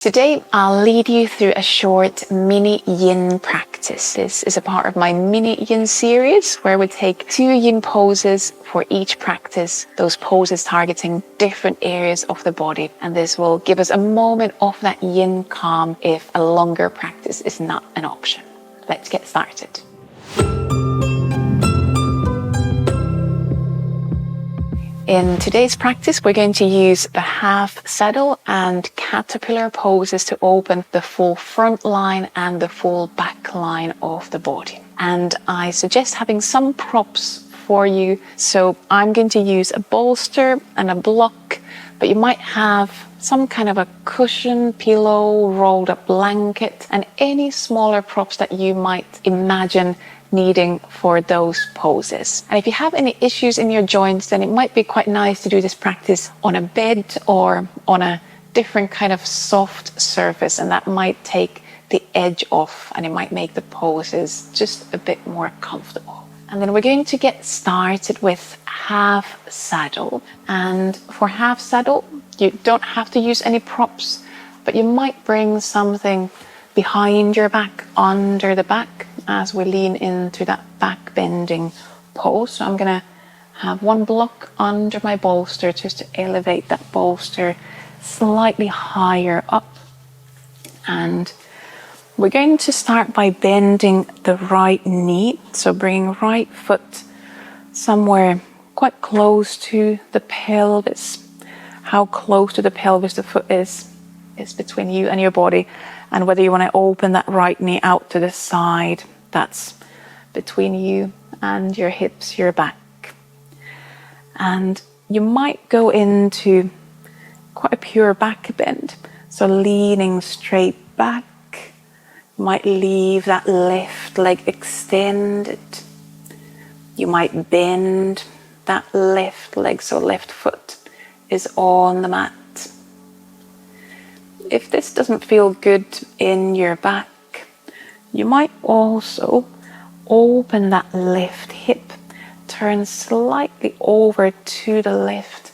Today, I'll lead you through a short Mini Yin practice. This is a part of my Mini Yin series where we take 2 Yin poses for each practice, those poses targeting different areas of the body. And this will give us a moment of that Yin calm if a longer practice is not an option. Let's get started. In today's practice, we're going to use the half saddle and caterpillar poses to open the full front line and the full back line of the body. And I suggest having some props for you. So I'm going to use a bolster and a block, but you might have some kind of a cushion, pillow, rolled up blanket, and any smaller props that you might imagine needing for those poses. And if you have any issues in your joints, then it might be quite nice to do this practice on a bed or on a different kind of soft surface, and that might take the edge off and it might make the poses just a bit more comfortable. And then we're going to get started with half saddle. And for half saddle, you don't have to use any props, but you might bring something behind your back, under the back, as we lean into that back bending pose. So I'm going to have one block under my bolster just to elevate that bolster slightly higher up. And we're going to start by bending the right knee. So bringing right foot somewhere quite close to the pelvis. How close to the pelvis the foot is between you and your body. And whether you want to open that right knee out to the side, that's between you and your hips, your back. And you might go into quite a pure back bend. So leaning straight back. You might leave that left leg extended. You might bend that left leg, so left foot is on the mat. If this doesn't feel good in your back, you might also open that left hip, turn slightly over to the left,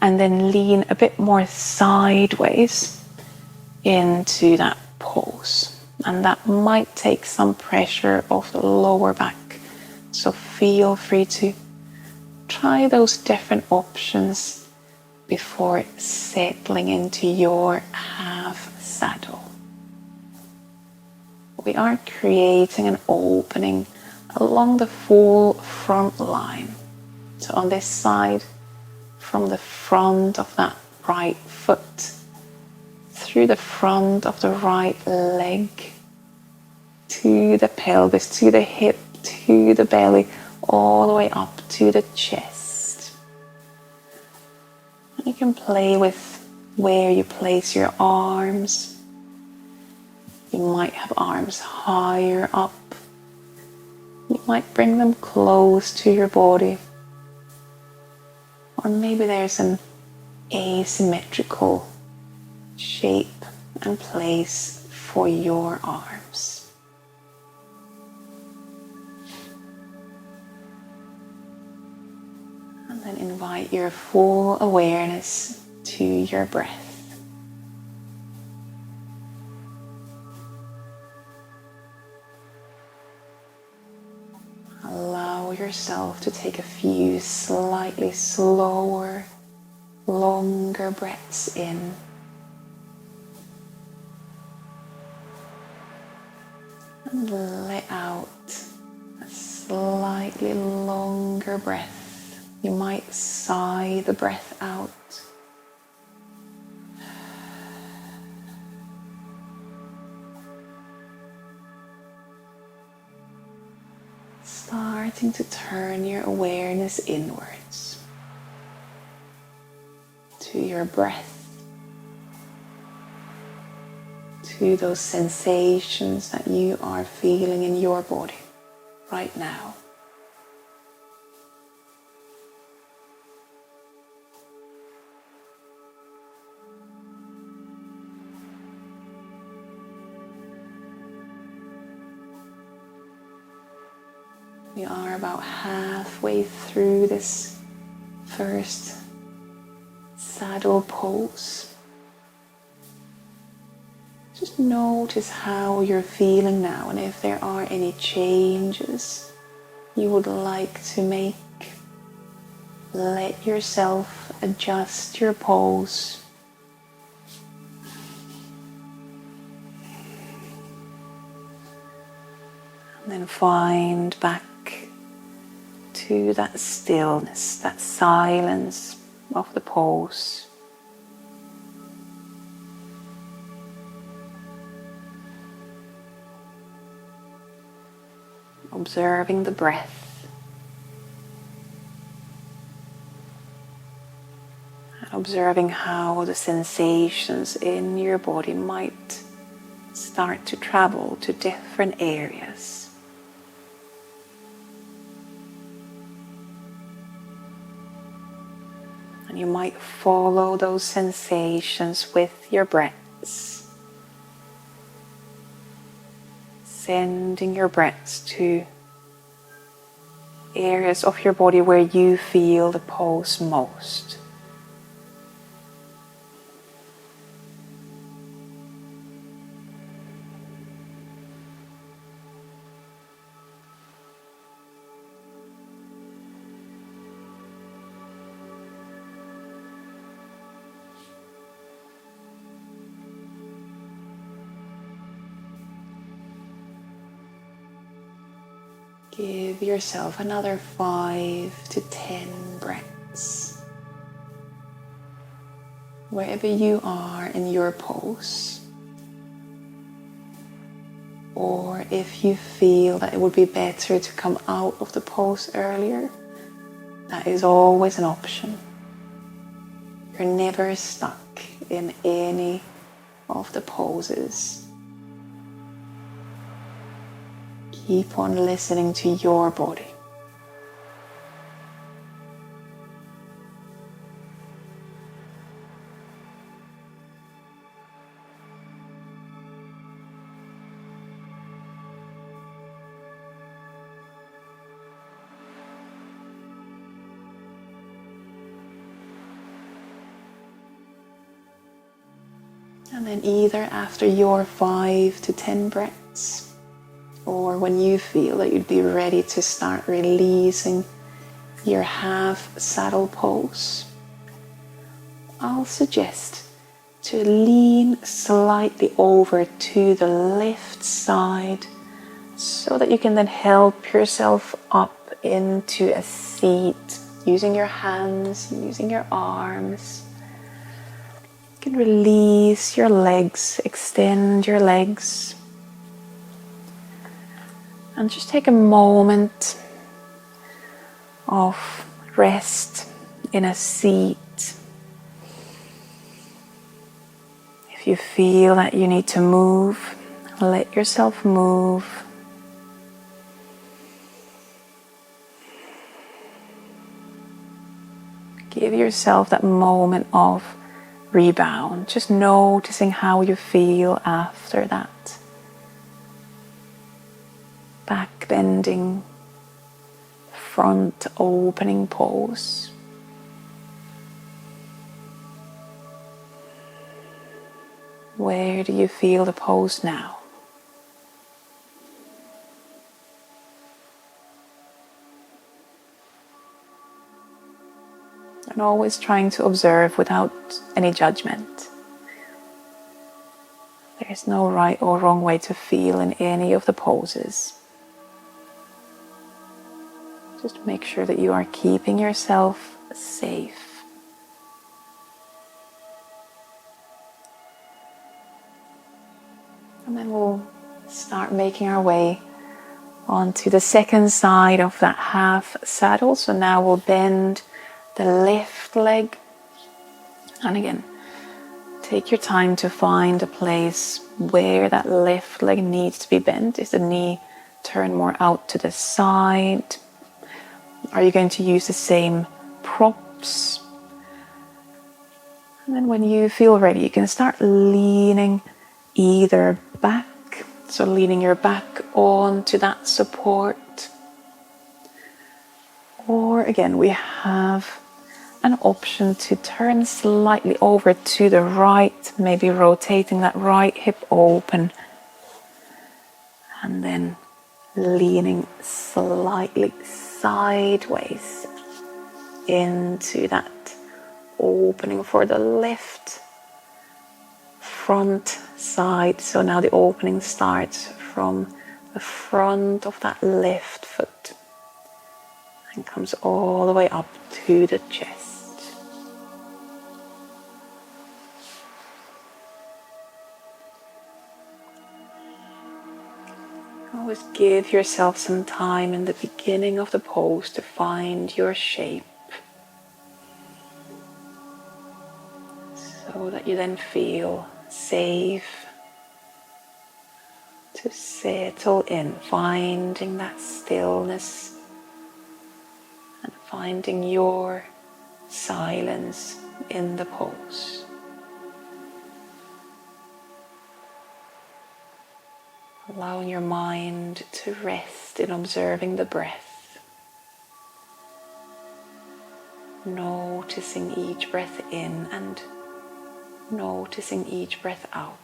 and then lean a bit more sideways into that pose. And that might take some pressure off the lower back. So feel free to try those different options before settling into your half saddle. We are creating an opening along the full front line. So on this side, from the front of that right foot, through the front of the right leg, to the pelvis, to the hip, to the belly, all the way up to the chest. You can play with where you place your arms. You might have arms higher up. You might bring them close to your body. Or maybe there's an asymmetrical shape and place for your arms. And then invite your full awareness to your breath. Allow yourself to take a few slightly slower, longer breaths in. And let out a slightly longer breath. You might sigh the breath out. Starting to turn your awareness inwards to your breath, to those sensations that you are feeling in your body right now. We are about halfway through this first saddle pose. Just notice how you're feeling now, and if there are any changes you would like to make. Let yourself adjust your pose. And then find back to that stillness, that silence of the pose. Observing the breath. Observing how the sensations in your body might start to travel to different areas. And you might follow those sensations with your breaths. Sending your breaths to areas of your body where you feel the pose most. Give yourself another 5 to 10 breaths. Wherever you are in your pose. Or if you feel that it would be better to come out of the pose earlier, that is always an option. You're never stuck in any of the poses. Keep on listening to your body. And then either after your 5 to 10 breaths, or when you feel that you'd be ready to start releasing your half saddle pose, I'll suggest to lean slightly over to the left side so that you can then help yourself up into a seat using your hands, using your arms. You can release your legs, extend your legs. And just take a moment of rest in a seat. If you feel that you need to move, let yourself move. Give yourself that moment of rebound, just noticing how you feel after that. Back bending, front opening pose. Where do you feel the pose now? And always trying to observe without any judgment. There's no right or wrong way to feel in any of the poses. Just make sure that you are keeping yourself safe. And then we'll start making our way onto the second side of that half saddle. So now we'll bend the left leg. And again, take your time to find a place where that left leg needs to be bent. Is the knee turned more out to the side? Are you going to use the same props? And then when you feel ready, you can start leaning either back, so leaning your back onto that support. Or again, we have an option to turn slightly over to the right, maybe rotating that right hip open, and then leaning slightly sideways into that opening for the left front side. So now the opening starts from the front of that left foot and comes all the way up to the chest. Always give yourself some time in the beginning of the pose to find your shape, so that you then feel safe to settle in, finding that stillness and finding your silence in the pose. Allowing your mind to rest in observing the breath, noticing each breath in and noticing each breath out.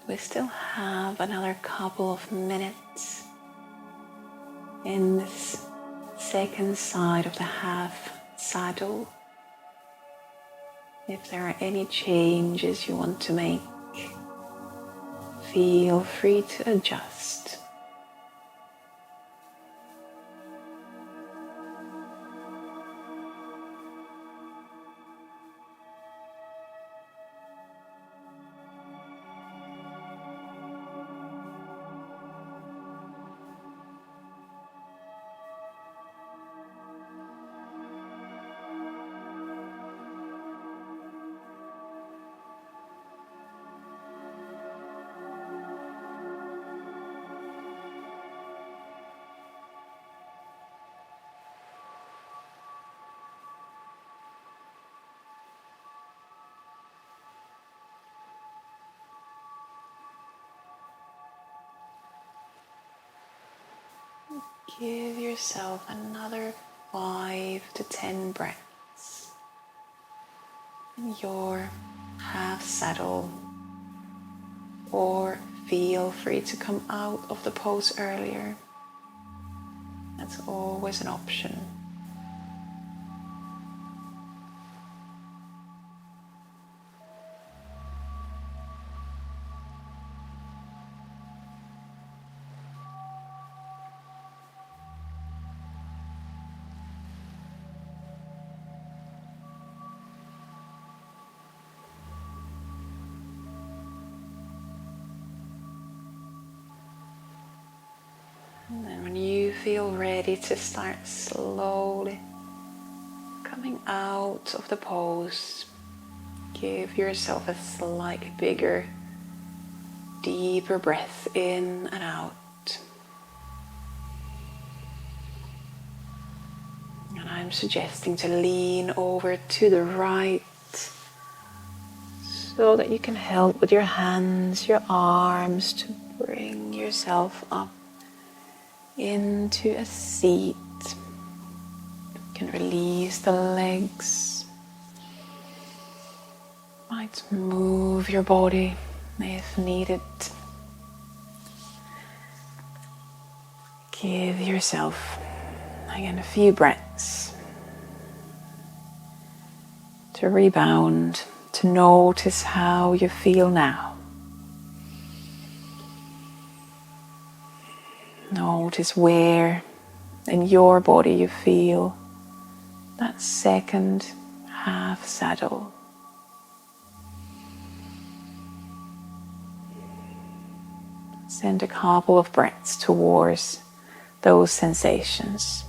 We still have another couple of minutes in this second side of the half saddle. If there are any changes you want to make, feel free to adjust. Give yourself another 5 to 10 breaths in your half saddle, or feel free to come out of the pose earlier. That's always an option. And then when you feel ready to start slowly coming out of the pose, give yourself a slightly bigger, deeper breath in and out. And I'm suggesting to lean over to the right so that you can help with your hands, your arms to bring yourself up into a seat. You can release the legs. Might move your body If needed, give yourself again a few breaths to rebound, to notice how you feel now. Notice where in your body you feel that second half saddle. Send a couple of breaths towards those sensations.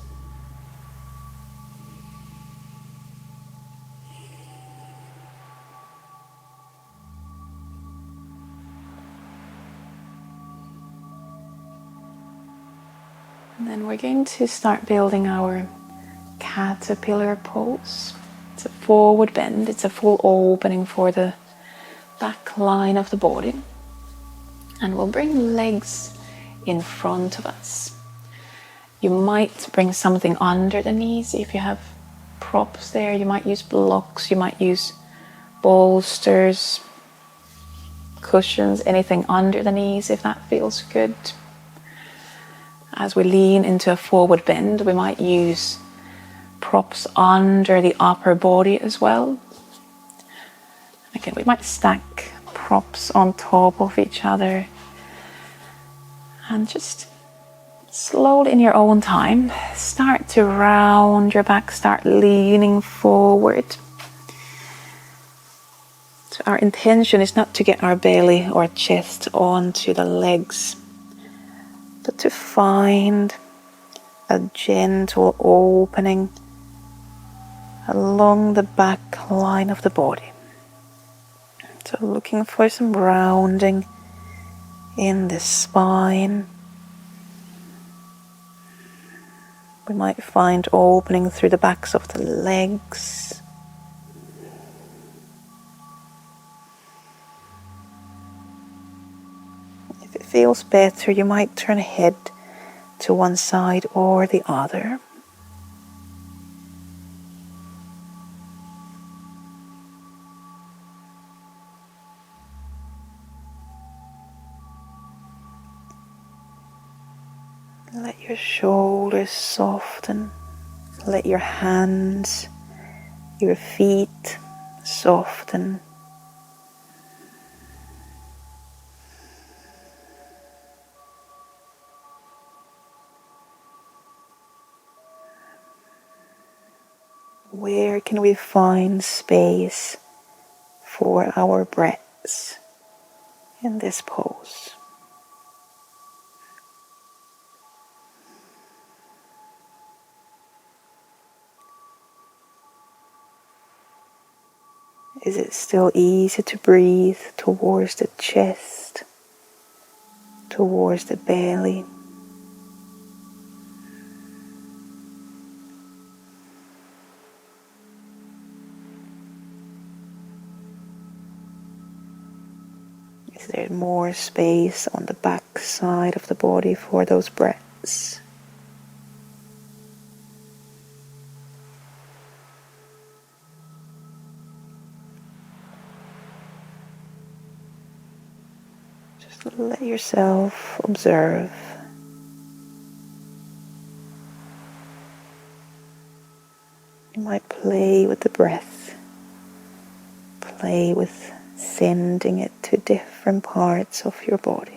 And then we're going to start building our caterpillar pose. It's a forward bend, it's a full opening for the back line of the body. And we'll bring legs in front of us. You might bring something under the knees. If you have props there, you might use blocks, you might use bolsters, cushions, anything under the knees if that feels good. As we lean into a forward bend, we might use props under the upper body as well. Again, we might stack props on top of each other, and just slowly in your own time start to round your back, start leaning forward. So our intention is not to get our belly or chest onto the legs, but to find a gentle opening along the back line of the body. So looking for some rounding in the spine. We might find opening through the backs of the legs. If it feels better, you might turn head to one side or the other. Let your shoulders soften. Let your hands, your feet soften. Where can we find space for our breaths in this pose? Is it still easy to breathe towards the chest, towards the belly? Is there more space on the back side of the body for those breaths? Just let yourself observe. You might play with the breath, play with sending it to different parts of your body.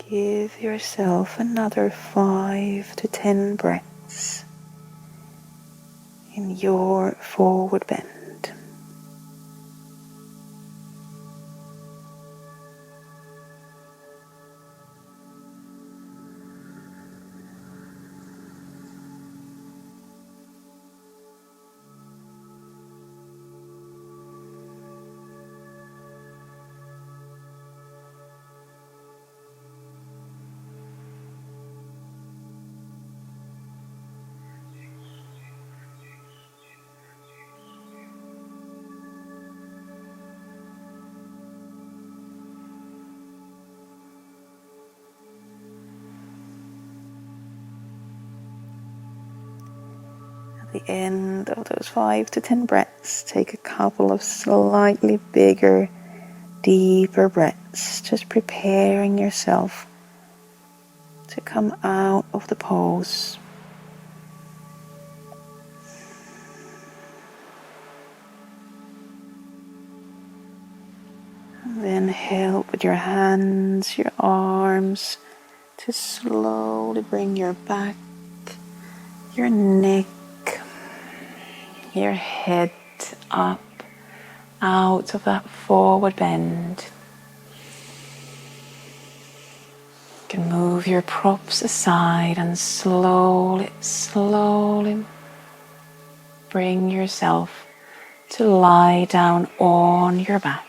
Give yourself another 5 to 10 breaths in your forward bend. At the end of those 5 to 10 breaths, take a couple of slightly bigger, deeper breaths, just preparing yourself to come out of the pose. And then help with your hands, your arms, to slowly bring your back, your neck, your head up out of that forward bend. You can move your props aside and slowly bring yourself to lie down on your back.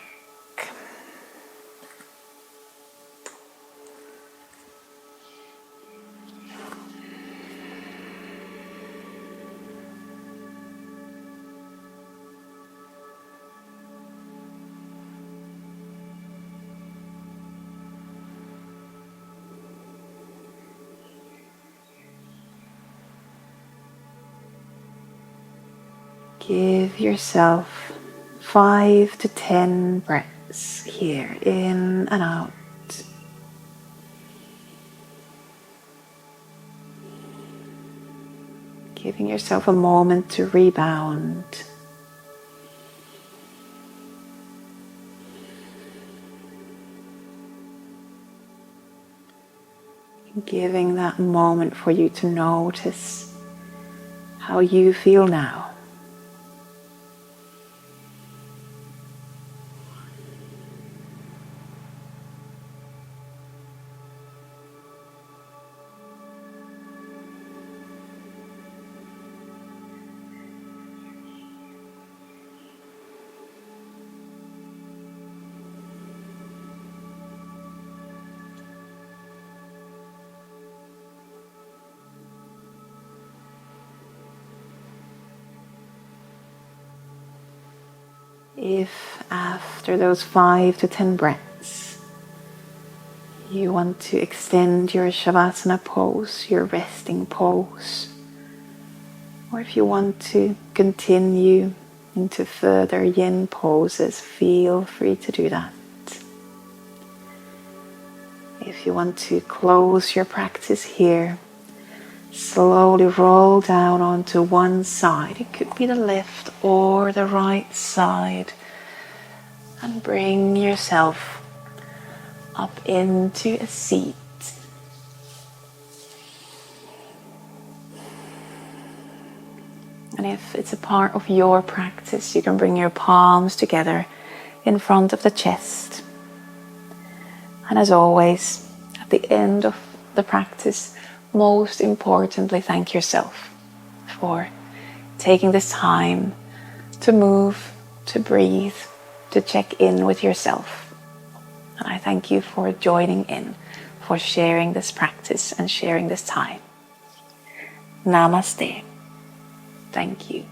Give yourself 5 to 10 breaths here, in and out. Giving yourself a moment to rebound. Giving that moment for you to notice how you feel now. If after those 5 to 10 breaths you want to extend your Shavasana pose, your resting pose, or if you want to continue into further Yin poses, feel free to do that. If you want to close your practice here, slowly roll down onto one side. It could be the left or the right side. And bring yourself up into a seat. And if it's a part of your practice, you can bring your palms together in front of the chest. And as always, at the end of the practice, most importantly, thank yourself for taking this time to move, to breathe, to check in with yourself. And I thank you for joining in, for sharing this practice and sharing this time. Namaste. Thank you.